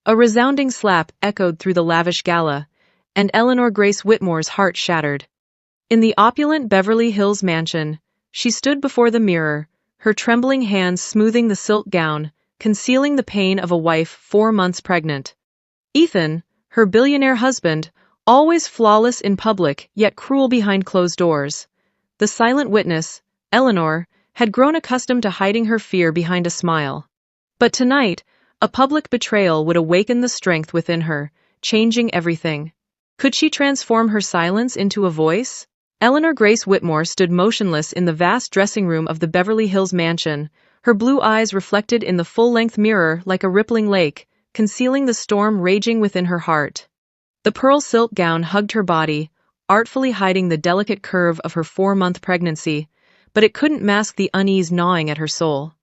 A resounding slap echoed through the lavish gala, and Eleanor Grace Whitmore's heart shattered. In the opulent Beverly Hills mansion, she stood before the mirror, her trembling hands smoothing the silk gown, concealing the pain of a wife 4 months pregnant. Ethan, her billionaire husband, always flawless in public yet cruel behind closed doors. The silent witness, Eleanor, had grown accustomed to hiding her fear behind a smile. But tonight, a public betrayal would awaken the strength within her, changing everything. Could she transform her silence into a voice? Eleanor Grace Whitmore stood motionless in the vast dressing room of the Beverly Hills mansion, her blue eyes reflected in the full-length mirror like a rippling lake, concealing the storm raging within her heart. The pearl silk gown hugged her body, artfully hiding the delicate curve of her 4-month pregnancy, but it couldn't mask the unease gnawing at her soul.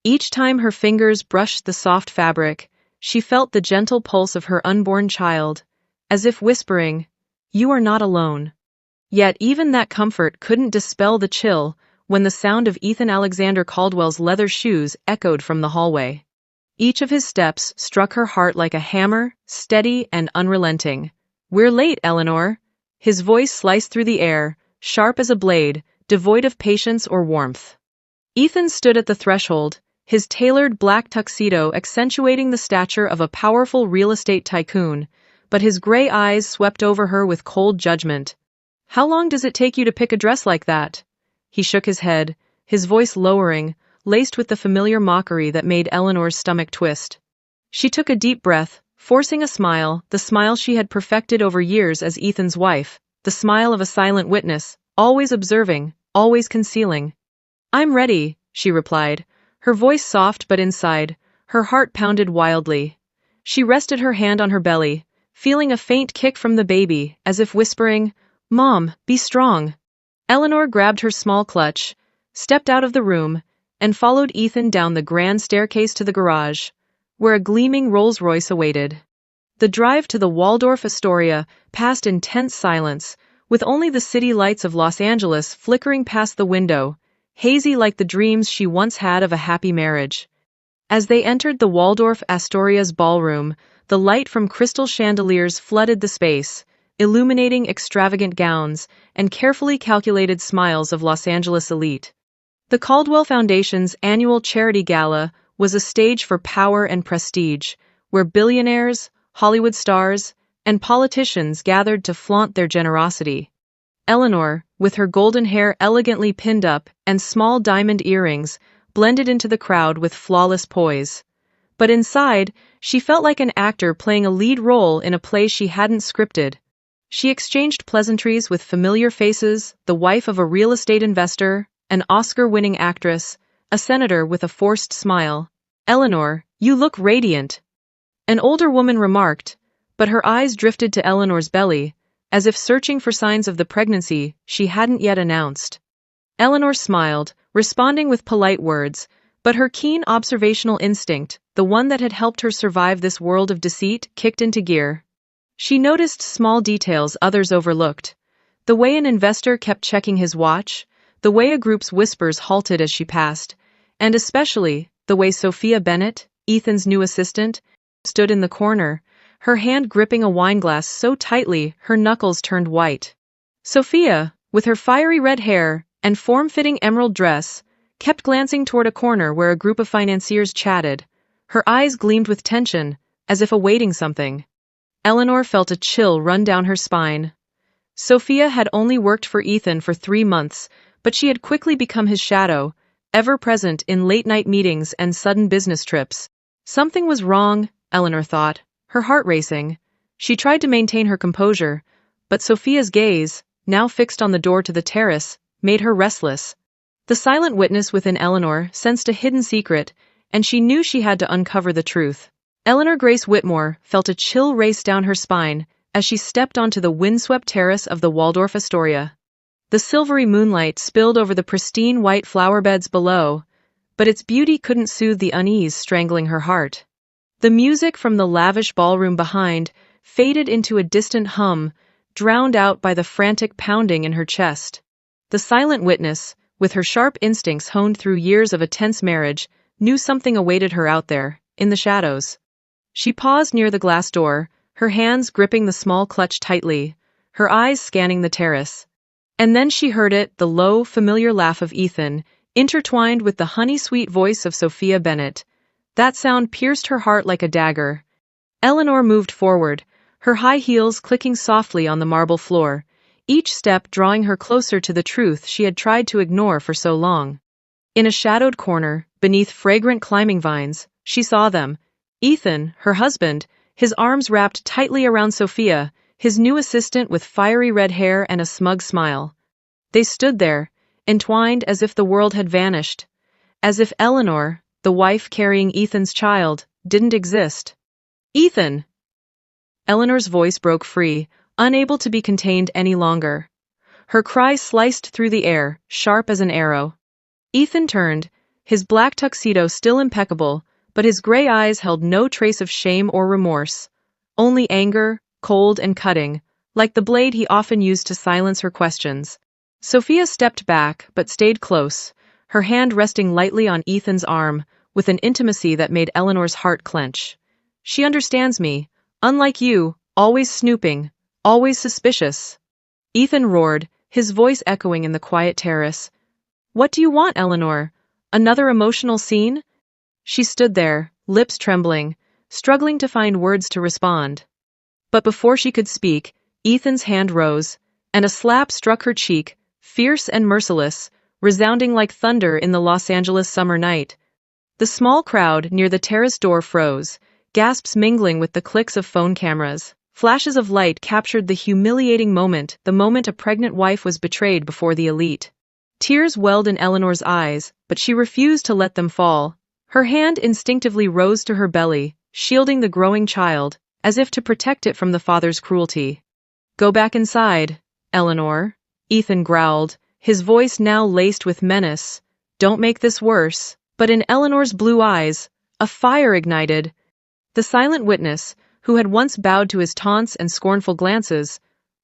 Each time her fingers brushed the soft fabric, she felt the gentle pulse of her unborn child, as if whispering, "You are not alone." Yet even that comfort couldn't dispel the chill when the sound of Ethan Alexander Caldwell's leather shoes echoed from the hallway. Each of his steps struck her heart like a hammer, steady and unrelenting. "We're late, Eleanor." His voice sliced through the air, sharp as a blade, devoid of patience or warmth. Ethan stood at the threshold, his tailored black tuxedo accentuating the stature of a powerful real estate tycoon, but his gray eyes swept over her with cold judgment. "How long does it take you to pick a dress like that?" He shook his head, his voice lowering, laced with the familiar mockery that made Eleanor's stomach twist. She took a deep breath, forcing a smile, the smile she had perfected over years as Ethan's wife, the smile of a silent witness, always observing, always concealing. "I'm ready," she replied, her voice soft but inside, her heart pounded wildly. She rested her hand on her belly, feeling a faint kick from the baby, as if whispering, "Mom, be strong." Eleanor grabbed her small clutch, stepped out of the room, and followed Ethan down the grand staircase to the garage, where a gleaming Rolls-Royce awaited. The drive to the Waldorf Astoria passed in tense silence, with only the city lights of Los Angeles flickering past the window, hazy like the dreams she once had of a happy marriage. As they entered the Waldorf Astoria's ballroom, the light from crystal chandeliers flooded the space, illuminating extravagant gowns and carefully calculated smiles of Los Angeles elite. The Caldwell Foundation's annual charity gala was a stage for power and prestige, where billionaires, Hollywood stars, and politicians gathered to flaunt their generosity. Eleanor, with her golden hair elegantly pinned up and small diamond earrings, blended into the crowd with flawless poise. But inside, she felt like an actor playing a lead role in a play she hadn't scripted. She exchanged pleasantries with familiar faces, the wife of a real estate investor, an Oscar-winning actress, a senator with a forced smile. "Eleanor, you look radiant," an older woman remarked, but her eyes drifted to Eleanor's belly, as if searching for signs of the pregnancy she hadn't yet announced. Eleanor smiled, responding with polite words, but her keen observational instinct, the one that had helped her survive this world of deceit, kicked into gear. She noticed small details others overlooked. The way an investor kept checking his watch, the way a group's whispers halted as she passed, and especially the way Sophia Bennett, Ethan's new assistant, stood in the corner, her hand gripping a wineglass so tightly her knuckles turned white. Sophia, with her fiery red hair and form-fitting emerald dress, kept glancing toward a corner where a group of financiers chatted. Her eyes gleamed with tension, as if awaiting something. Eleanor felt a chill run down her spine. Sophia had only worked for Ethan for 3 months, but she had quickly become his shadow, ever present in late-night meetings and sudden business trips. Something was wrong, Eleanor thought, her heart racing. She tried to maintain her composure, but Sophia's gaze, now fixed on the door to the terrace, made her restless. The silent witness within Eleanor sensed a hidden secret, and she knew she had to uncover the truth. Eleanor Grace Whitmore felt a chill race down her spine as she stepped onto the windswept terrace of the Waldorf Astoria. The silvery moonlight spilled over the pristine white flowerbeds below, but its beauty couldn't soothe the unease strangling her heart. The music from the lavish ballroom behind faded into a distant hum, drowned out by the frantic pounding in her chest. The silent witness, with her sharp instincts honed through years of a tense marriage, knew something awaited her out there, in the shadows. She paused near the glass door, her hands gripping the small clutch tightly, her eyes scanning the terrace. And then she heard it, the low, familiar laugh of Ethan, intertwined with the honey-sweet voice of Sophia Bennett. That sound pierced her heart like a dagger. Eleanor moved forward, her high heels clicking softly on the marble floor, each step drawing her closer to the truth she had tried to ignore for so long. In a shadowed corner, beneath fragrant climbing vines, she saw them. Ethan, her husband, his arms wrapped tightly around Sophia, his new assistant with fiery red hair and a smug smile. They stood there, entwined as if the world had vanished, as if Eleanor, the wife carrying Ethan's child, didn't exist. Ethan! Eleanor's voice broke free, unable to be contained any longer. Her cry sliced through the air, sharp as an arrow. Ethan turned, his black tuxedo still impeccable, but his gray eyes held no trace of shame or remorse. Only anger, cold and cutting, like the blade he often used to silence her questions. Sophia stepped back, but stayed close, her hand resting lightly on Ethan's arm, with an intimacy that made Eleanor's heart clench. She understands me, unlike you, always snooping, always suspicious. Ethan roared, his voice echoing in the quiet terrace. What do you want, Eleanor? Another emotional scene? She stood there, lips trembling, struggling to find words to respond. But before she could speak, Ethan's hand rose, and a slap struck her cheek, fierce and merciless, resounding like thunder in the Los Angeles summer night. The small crowd near the terrace door froze, gasps mingling with the clicks of phone cameras. Flashes of light captured the humiliating moment, the moment a pregnant wife was betrayed before the elite. Tears welled in Eleanor's eyes, but she refused to let them fall. Her hand instinctively rose to her belly, shielding the growing child, as if to protect it from the father's cruelty. Go back inside, Eleanor, Ethan growled, his voice now laced with menace. Don't make this worse. But in Eleanor's blue eyes, a fire ignited. The silent witness, who had once bowed to his taunts and scornful glances,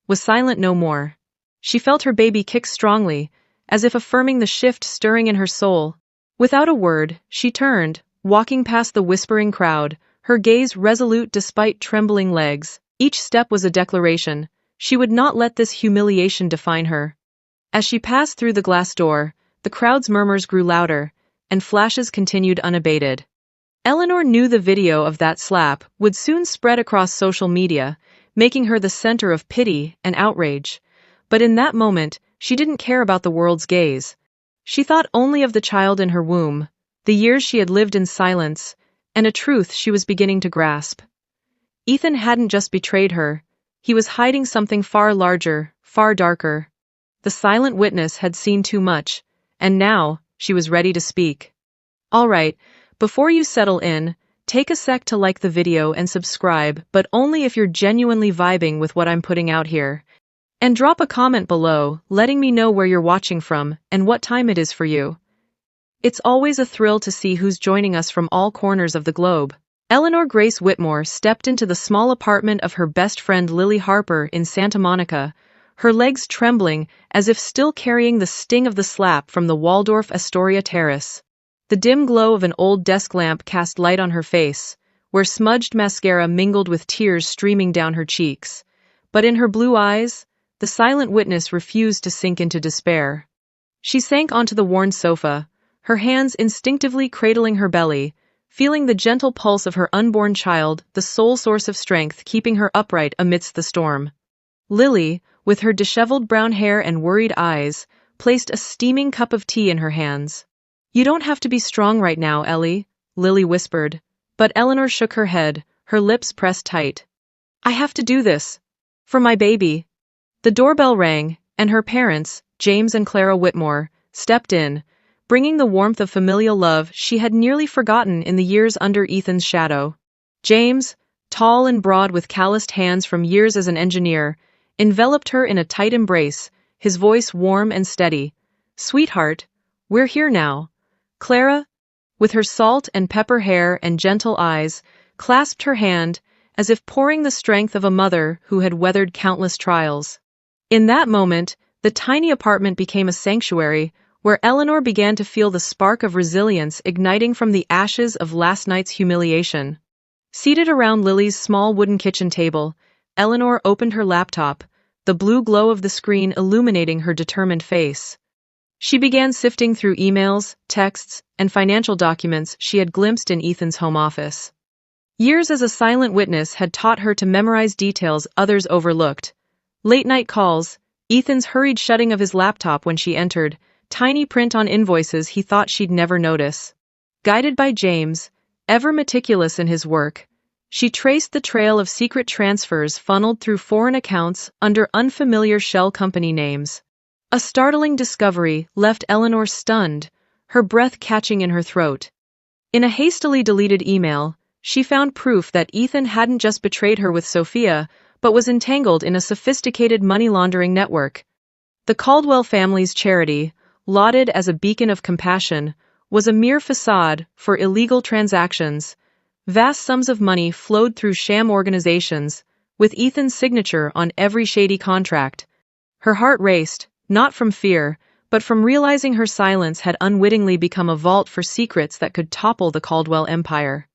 was silent no more. She felt her baby kick strongly, as if affirming the shift stirring in her soul. Without a word, she turned, walking past the whispering crowd, her gaze resolute despite trembling legs. Each step was a declaration. She would not let this humiliation define her. As she passed through the glass door, the crowd's murmurs grew louder, and flashes continued unabated. Eleanor knew the video of that slap would soon spread across social media, making her the center of pity and outrage. But in that moment, she didn't care about the world's gaze. She thought only of the child in her womb, the years she had lived in silence, and a truth she was beginning to grasp. Ethan hadn't just betrayed her, he was hiding something far larger, far darker. The silent witness had seen too much, and now, she was ready to speak. All right, before you settle in, take a sec to like the video and subscribe, but only if you're genuinely vibing with what I'm putting out here. And drop a comment below, letting me know where you're watching from and what time it is for you. It's always a thrill to see who's joining us from all corners of the globe. Eleanor Grace Whitmore stepped into the small apartment of her best friend Lily Harper in Santa Monica, her legs trembling as if still carrying the sting of the slap from the Waldorf Astoria terrace. The dim glow of an old desk lamp cast light on her face, where smudged mascara mingled with tears streaming down her cheeks. But in her blue eyes, the silent witness refused to sink into despair. She sank onto the worn sofa, her hands instinctively cradling her belly, feeling the gentle pulse of her unborn child, the sole source of strength keeping her upright amidst the storm. Lily, with her disheveled brown hair and worried eyes, placed a steaming cup of tea in her hands. You don't have to be strong right now, Ellie, Lily whispered, but Eleanor shook her head, her lips pressed tight. I have to do this. For my baby. The doorbell rang, and her parents, James and Clara Whitmore, stepped in, bringing the warmth of familial love she had nearly forgotten in the years under Ethan's shadow. James, tall and broad with calloused hands from years as an engineer, enveloped her in a tight embrace, his voice warm and steady. Sweetheart, we're here now. Clara, with her salt and pepper hair and gentle eyes, clasped her hand, as if pouring the strength of a mother who had weathered countless trials. In that moment, the tiny apartment became a sanctuary, where Eleanor began to feel the spark of resilience igniting from the ashes of last night's humiliation. Seated around Lily's small wooden kitchen table, Eleanor opened her laptop, the blue glow of the screen illuminating her determined face. She began sifting through emails, texts, and financial documents she had glimpsed in Ethan's home office. Years as a silent witness had taught her to memorize details others overlooked. Late-night calls, Ethan's hurried shutting of his laptop when she entered, tiny print on invoices he thought she'd never notice. Guided by James, ever meticulous in his work, she traced the trail of secret transfers funneled through foreign accounts under unfamiliar shell company names. A startling discovery left Eleanor stunned, her breath catching in her throat. In a hastily deleted email, she found proof that Ethan hadn't just betrayed her with Sophia, but was entangled in a sophisticated money laundering network. The Caldwell family's charity, lauded as a beacon of compassion, was a mere facade for illegal transactions. Vast sums of money flowed through sham organizations, with Ethan's signature on every shady contract. Her heart raced, not from fear, but from realizing her silence had unwittingly become a vault for secrets that could topple the Caldwell empire.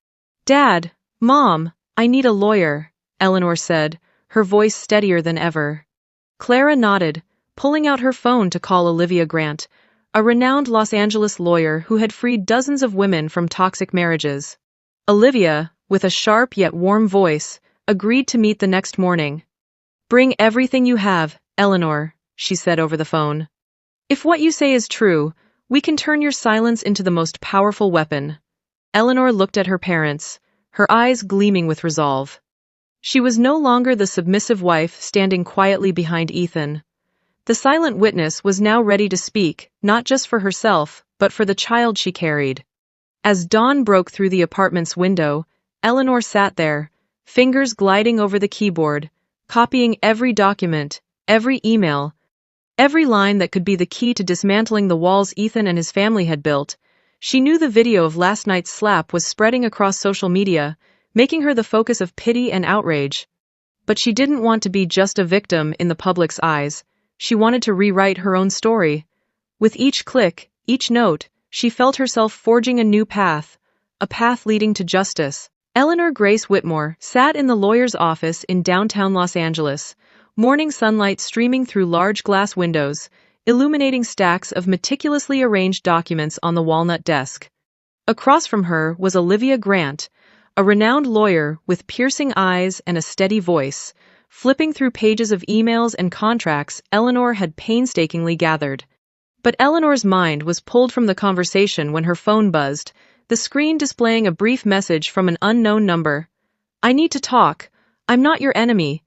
"Dad, Mom, I need a lawyer," Eleanor said, her voice steadier than ever. Clara nodded, pulling out her phone to call Olivia Grant, a renowned Los Angeles lawyer who had freed dozens of women from toxic marriages. Olivia, with a sharp yet warm voice, agreed to meet the next morning. "Bring everything you have, Eleanor," she said over the phone. "If what you say is true, we can turn your silence into the most powerful weapon." Eleanor looked at her parents, her eyes gleaming with resolve. She was no longer the submissive wife standing quietly behind Ethan. The silent witness was now ready to speak, not just for herself, but for the child she carried. As dawn broke through the apartment's window, Eleanor sat there, fingers gliding over the keyboard, copying every document, every email, every line that could be the key to dismantling the walls Ethan and his family had built. She knew the video of last night's slap was spreading across social media, making her the focus of pity and outrage. But she didn't want to be just a victim in the public's eyes. She wanted to rewrite her own story. With each click, each note, she felt herself forging a new path, a path leading to justice. Eleanor Grace Whitmore sat in the lawyer's office in downtown Los Angeles, morning sunlight streaming through large glass windows, illuminating stacks of meticulously arranged documents on the walnut desk. Across from her was Olivia Grant, a renowned lawyer with piercing eyes and a steady voice, flipping through pages of emails and contracts Eleanor had painstakingly gathered. But Eleanor's mind was pulled from the conversation when her phone buzzed, the screen displaying a brief message from an unknown number. "I need to talk. I'm not your enemy."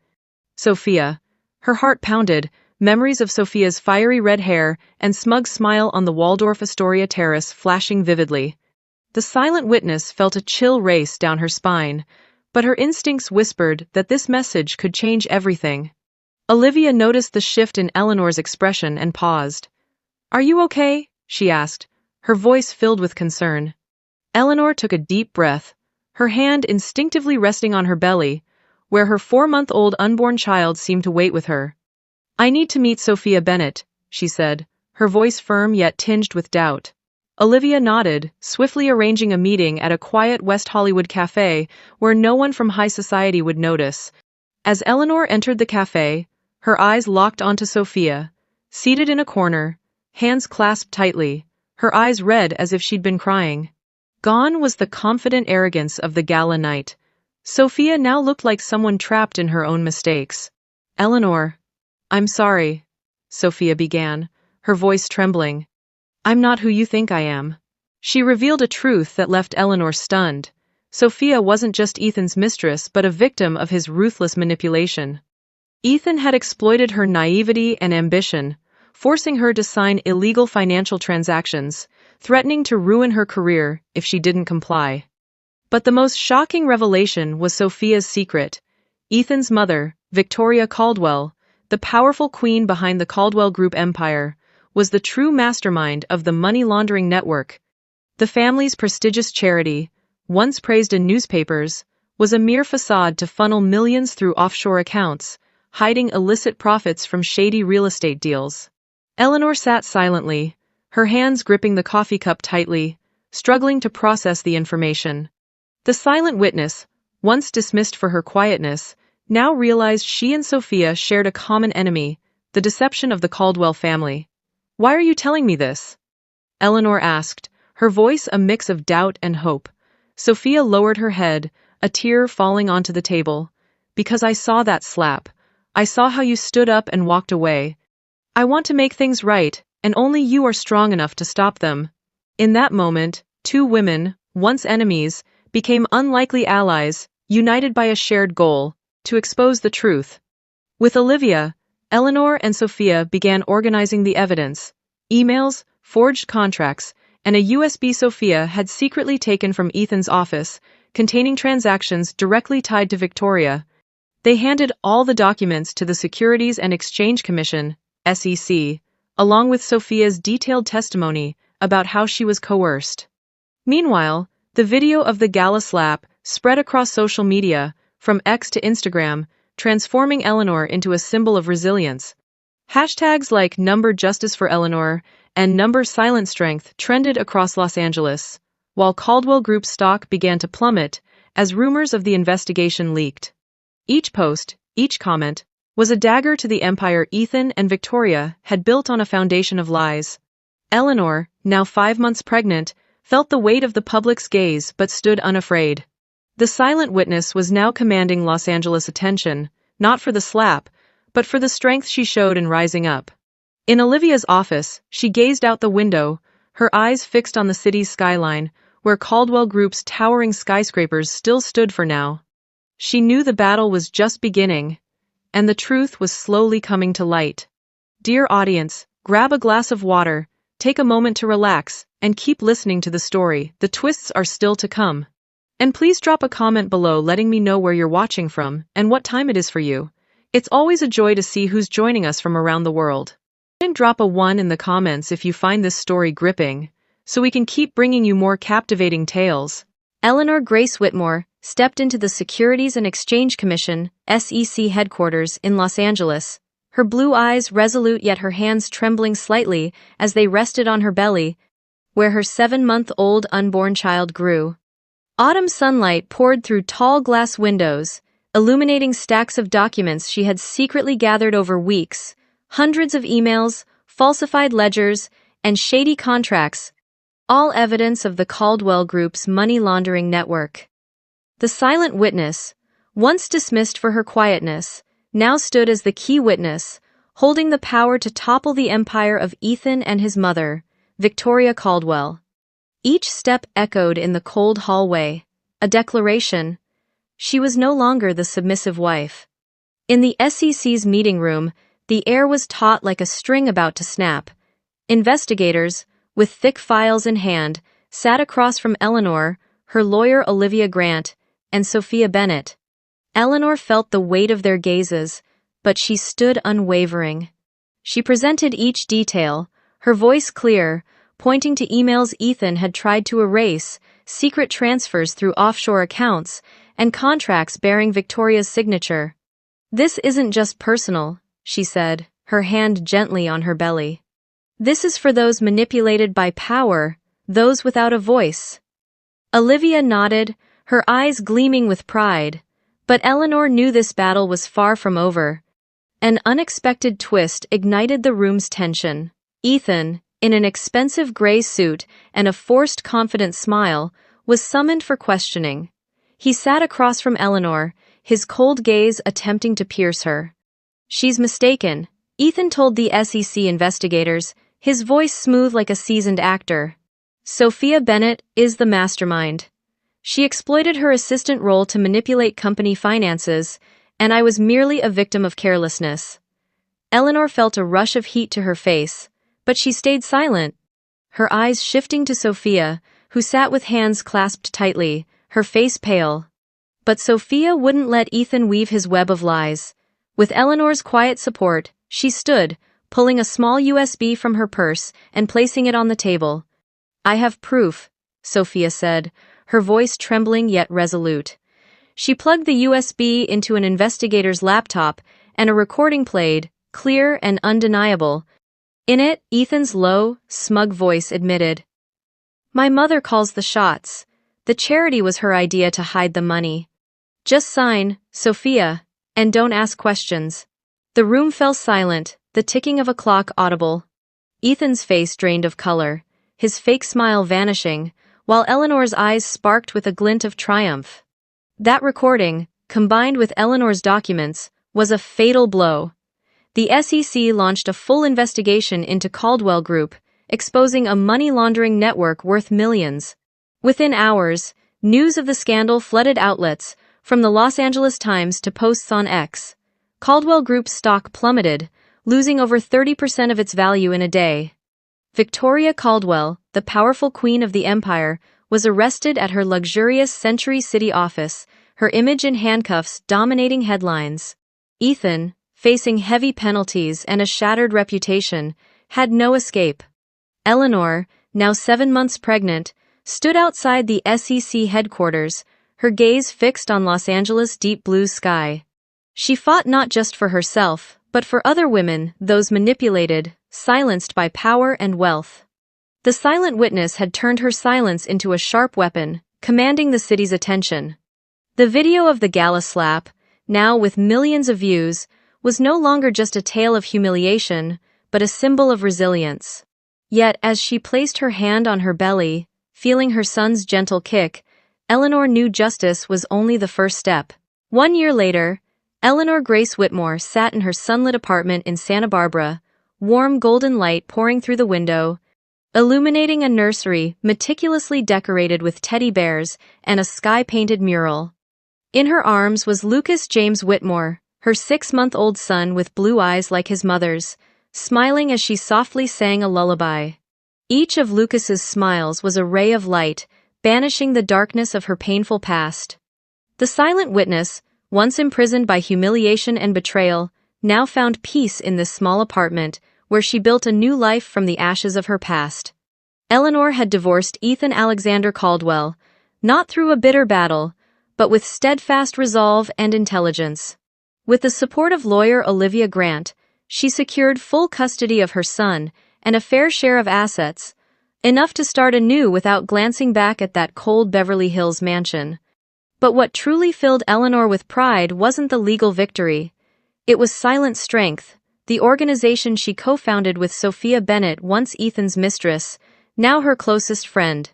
Sophia. Her heart pounded, memories of Sophia's fiery red hair and smug smile on the Waldorf Astoria terrace flashing vividly. The silent witness felt a chill race down her spine, but her instincts whispered that this message could change everything. Olivia noticed the shift in Eleanor's expression and paused. "Are you okay?" she asked, her voice filled with concern. Eleanor took a deep breath, her hand instinctively resting on her belly, where her 4-month-old unborn child seemed to wait with her. "I need to meet Sophia Bennett," she said, her voice firm yet tinged with doubt. Olivia nodded, swiftly arranging a meeting at a quiet West Hollywood cafe where no one from high society would notice. As Eleanor entered the cafe, her eyes locked onto Sophia, seated in a corner, hands clasped tightly, her eyes red as if she'd been crying. Gone was the confident arrogance of the gala night. Sophia now looked like someone trapped in her own mistakes. "Eleanor, I'm sorry," Sophia began, her voice trembling. "I'm not who you think I am." She revealed a truth that left Eleanor stunned. Sophia wasn't just Ethan's mistress but a victim of his ruthless manipulation. Ethan had exploited her naivety and ambition, forcing her to sign illegal financial transactions, threatening to ruin her career if she didn't comply. But the most shocking revelation was Sophia's secret. Ethan's mother, Victoria Caldwell, the powerful queen behind the Caldwell Group empire, was the true mastermind of the money laundering network. The family's prestigious charity, once praised in newspapers, was a mere facade to funnel millions through offshore accounts, hiding illicit profits from shady real estate deals. Eleanor sat silently, her hands gripping the coffee cup tightly, struggling to process the information. The silent witness, once dismissed for her quietness, now realized she and Sophia shared a common enemy, the deception of the Caldwell family. "Why are you telling me this?" Eleanor asked, her voice a mix of doubt and hope. Sophia lowered her head, a tear falling onto the table. "Because I saw that slap. I saw how you stood up and walked away. I want to make things right, and only you are strong enough to stop them." In that moment, two women, once enemies, became unlikely allies, united by a shared goal, to expose the truth. With Olivia, Eleanor and Sophia began organizing the evidence: emails, forged contracts, and a USB Sophia had secretly taken from Ethan's office, containing transactions directly tied to Victoria. They handed all the documents to the Securities and Exchange Commission, SEC, along with Sophia's detailed testimony about how she was coerced. Meanwhile, the video of the gala slap spread across social media, from X to Instagram, transforming Eleanor into a symbol of resilience. Hashtags like #Justice for Eleanor and #Silent Strength trended across Los Angeles, while Caldwell Group's stock began to plummet as rumors of the investigation leaked. Each post, each comment, was a dagger to the empire Ethan and Victoria had built on a foundation of lies. Eleanor, now 5 months pregnant, felt the weight of the public's gaze but stood unafraid. The silent witness was now commanding Los Angeles attention, not for the slap, but for the strength she showed in rising up. In Olivia's office, she gazed out the window, her eyes fixed on the city's skyline, where Caldwell Group's towering skyscrapers still stood for now. She knew the battle was just beginning, and the truth was slowly coming to light. Dear audience, grab a glass of water, take a moment to relax, and keep listening to the story. The twists are still to come. And please drop a comment below letting me know where you're watching from and what time it is for you. It's always a joy to see who's joining us from around the world. And drop a 1 in the comments if you find this story gripping, so we can keep bringing you more captivating tales. Eleanor Grace Whitmore stepped into the Securities and Exchange Commission, SEC headquarters in Los Angeles, her blue eyes resolute yet her hands trembling slightly as they rested on her belly, where her 7-month-old unborn child grew. Autumn sunlight poured through tall glass windows, illuminating stacks of documents she had secretly gathered over weeks, hundreds of emails, falsified ledgers, and shady contracts, all evidence of the Caldwell Group's money laundering network. The silent witness, once dismissed for her quietness, now stood as the key witness, holding the power to topple the empire of Ethan and his mother, Victoria Caldwell. Each step echoed in the cold hallway, a declaration. She was no longer the submissive wife. In the SEC's meeting room, the air was taut like a string about to snap. Investigators, with thick files in hand, sat across from Eleanor, her lawyer Olivia Grant, and Sophia Bennett. Eleanor felt the weight of their gazes, but she stood unwavering. She presented each detail, her voice clear, pointing to emails Ethan had tried to erase, secret transfers through offshore accounts, and contracts bearing Victoria's signature. "This isn't just personal," she said, her hand gently on her belly. "This is for those manipulated by power, those without a voice." Olivia nodded, her eyes gleaming with pride, but Eleanor knew this battle was far from over. An unexpected twist ignited the room's tension. Ethan, in an expensive gray suit and a forced confident smile, was summoned for questioning. He sat across from Eleanor, his cold gaze attempting to pierce her. "She's mistaken," Ethan told the SEC investigators, his voice smooth like a seasoned actor. "Sophia Bennett is the mastermind. She exploited her assistant role to manipulate company finances, and I was merely a victim of carelessness." Eleanor felt a rush of heat to her face, but she stayed silent, her eyes shifting to Sophia, who sat with hands clasped tightly, her face pale. But Sophia wouldn't let Ethan weave his web of lies. With Eleanor's quiet support, she stood, pulling a small USB from her purse and placing it on the table. "I have proof," Sophia said, her voice trembling yet resolute. She plugged the USB into an investigator's laptop, and a recording played, clear and undeniable. In it, Ethan's low, smug voice admitted, "My mother calls the shots. The charity was her idea to hide the money. Just sign, Sophia, and don't ask questions. The room fell silent, the ticking of a clock audible. Ethan's face drained of color, his fake smile vanishing, while Eleanor's eyes sparked with a glint of triumph. That recording, combined with Eleanor's documents, was a fatal blow. The SEC launched a full investigation into Caldwell Group, exposing a money laundering network worth millions. Within hours, news of the scandal flooded outlets, from the Los Angeles Times to posts on X. Caldwell Group's stock plummeted, losing over 30% of its value in a day. Victoria Caldwell, the powerful queen of the empire, was arrested at her luxurious Century City office, her image in handcuffs dominating headlines. Ethan, facing heavy penalties and a shattered reputation, had no escape. Eleanor, now 7 months pregnant, stood outside the SEC headquarters, her gaze fixed on Los Angeles' deep blue sky. She fought not just for herself, but for other women, those manipulated, silenced by power and wealth. The silent witness had turned her silence into a sharp weapon, commanding the city's attention. The video of the gala slap, now with millions of views, was no longer just a tale of humiliation, but a symbol of resilience. Yet, as she placed her hand on her belly, feeling her son's gentle kick, Eleanor knew justice was only the first step. 1 year later, Eleanor Grace Whitmore sat in her sunlit apartment in Santa Barbara, warm golden light pouring through the window, illuminating a nursery meticulously decorated with teddy bears and a sky-painted mural. In her arms was Lucas James Whitmore, her 6-month-old son with blue eyes like his mother's, smiling as she softly sang a lullaby. Each of Lucas's smiles was a ray of light, banishing the darkness of her painful past. The silent witness, once imprisoned by humiliation and betrayal, now found peace in this small apartment, where she built a new life from the ashes of her past. Eleanor had divorced Ethan Alexander Caldwell, not through a bitter battle, but with steadfast resolve and intelligence. With the support of lawyer Olivia Grant, she secured full custody of her son and a fair share of assets, enough to start anew without glancing back at that cold Beverly Hills mansion. But what truly filled Eleanor with pride wasn't the legal victory. It was silent strength, the organization she co-founded with Sophia Bennett, once Ethan's mistress, now her closest friend.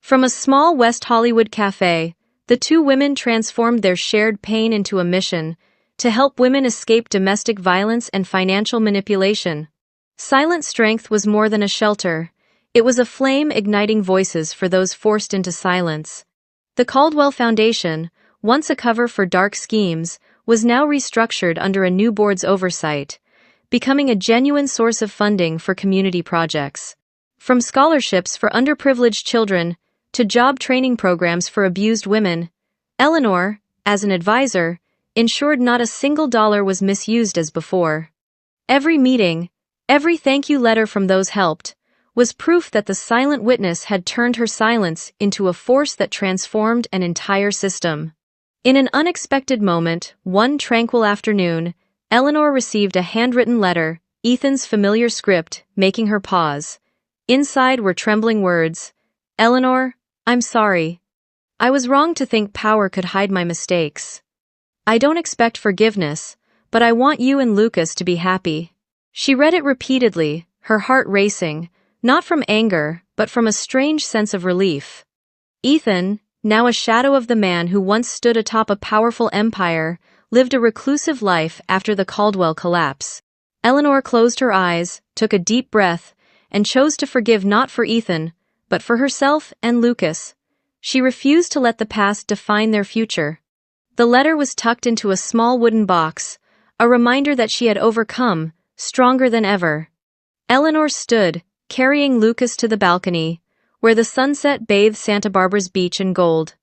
From a small West Hollywood cafe, the two women transformed their shared pain into a mission to help women escape domestic violence and financial manipulation. Silent strength was more than a shelter. It was a flame igniting voices for those forced into silence. The Caldwell Foundation, once a cover for dark schemes, was now restructured under a new board's oversight, becoming a genuine source of funding for community projects. From scholarships for underprivileged children to job training programs for abused women, Eleanor, as an advisor, ensured not a single dollar was misused as before. Every meeting, every thank you letter from those helped, was proof that the silent witness had turned her silence into a force that transformed an entire system. In an unexpected moment, one tranquil afternoon, Eleanor received a handwritten letter, Ethan's familiar script, making her pause. Inside were trembling words. "Eleanor, I'm sorry. I was wrong to think power could hide my mistakes. I don't expect forgiveness, but I want you and Lucas to be happy." She read it repeatedly, her heart racing, not from anger, but from a strange sense of relief. Ethan, now a shadow of the man who once stood atop a powerful empire, lived a reclusive life after the Caldwell collapse. Eleanor closed her eyes, took a deep breath, and chose to forgive not for Ethan, but for herself and Lucas. She refused to let the past define their future. The letter was tucked into a small wooden box, a reminder that she had overcome, stronger than ever. Eleanor stood, carrying Lucas to the balcony, where the sunset bathed Santa Barbara's beach in gold.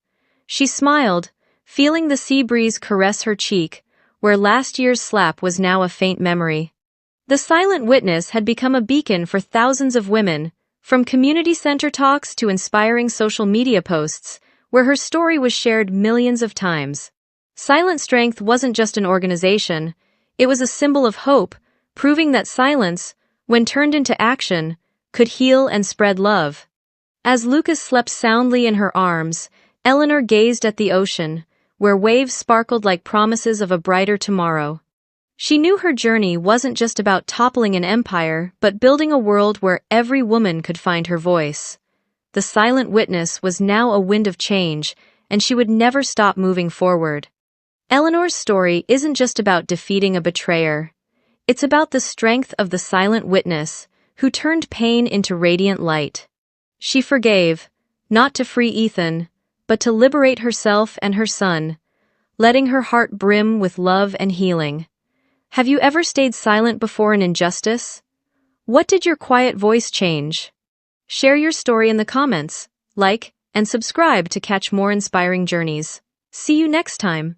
She smiled, feeling the sea breeze caress her cheek, where last year's slap was now a faint memory. The silent witness had become a beacon for thousands of women, from community center talks to inspiring social media posts, where her story was shared millions of times. Silent Strength wasn't just an organization, it was a symbol of hope, proving that silence, when turned into action, could heal and spread love. As Lucas slept soundly in her arms, Eleanor gazed at the ocean, where waves sparkled like promises of a brighter tomorrow. She knew her journey wasn't just about toppling an empire, but building a world where every woman could find her voice. The silent witness was now a wind of change, and she would never stop moving forward. Eleanor's story isn't just about defeating a betrayer. It's about the strength of the silent witness, who turned pain into radiant light. She forgave, not to free Ethan, but to liberate herself and her son, letting her heart brim with love and healing. Have you ever stayed silent before an injustice? What did your quiet voice change? Share your story in the comments, like, and subscribe to catch more inspiring journeys. See you next time.